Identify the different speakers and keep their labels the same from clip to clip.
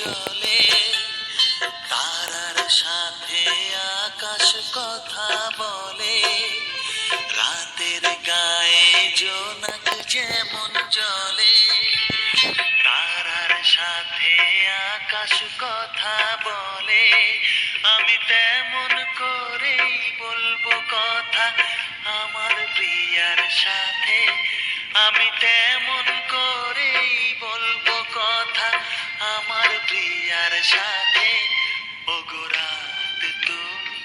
Speaker 1: জলে, তারার সাথে আকাশ কথা বলে, রাতের গায়ে জোনাক যেমন জলে, তারার সাথে আকাশ কথা বলে, আমি তেমন করেই বলবো কথা আমার প্রিয়ার সাথে, আমি তেমন করেই বলবো কথা আমার প্রিয়ার সাথে। ওগো রাত তুমি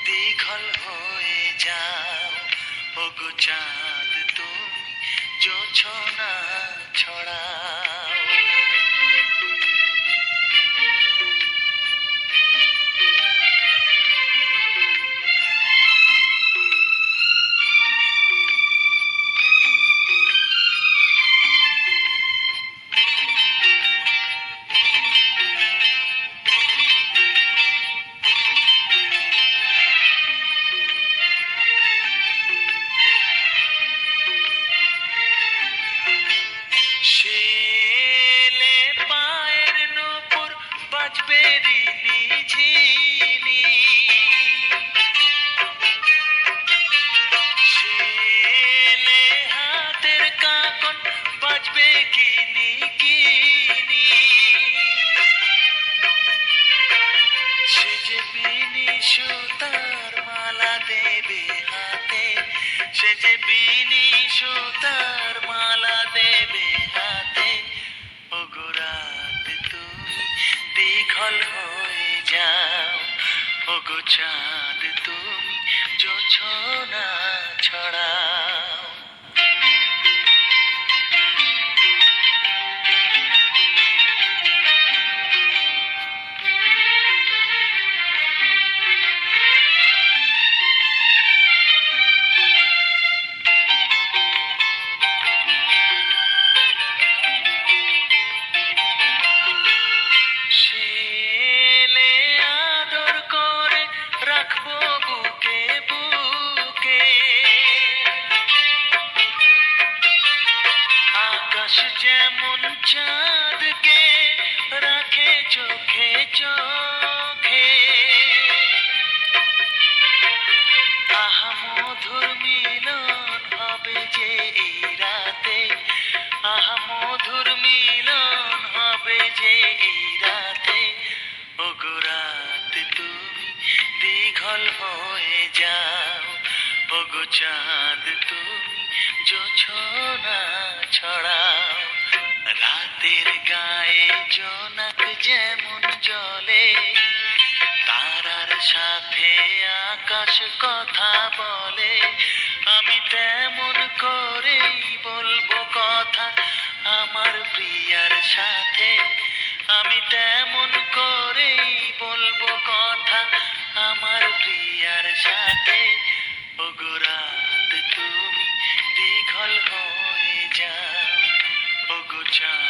Speaker 1: দীঘল হয়ে যাও, ওগো চাঁদ তুমি জোছনা ছড়াও। শেলে পায়ের নূপুর বাজবে রিনি ঝিনি, শেলে হাতের কাকন বাজবে কিনি কিনি, সে যে বিনি সুতার মালা দেবে হাতে, সে যে বিনি সুতার মালা দেবে হাতে। ওগো রাত তুমি দীঘল হয়ে যাও, ওগো চাঁদ তুমি জোছনা ছড়াও। শেলে আদর করে রাখবো বুকে বুকে, আকাশ যেমন চাঁদকে রাখে চোখে চোখে, আহা মধুর মিলন হবে যে এই রাতে, আহা মধুর মিলন হবে যে এই রাতে। ওগো রাত তুমি দীঘল হয়ে যাও, ওগো চাঁদ তুমি জোছনা ছড়াও, রাতের গায়ে জোনাক যেমন জলে, তারার সাথে আকাশ কথা বলে, আমি তেমন করেই বলবো কথা আমার প্রিয়ার সাথে, আমি তেমন করেই বলবো কথা আমার প্রিয়ার সাথে। ওগো রাত তুমি দীঘল হয়ে যাও, ওগো চাঁদ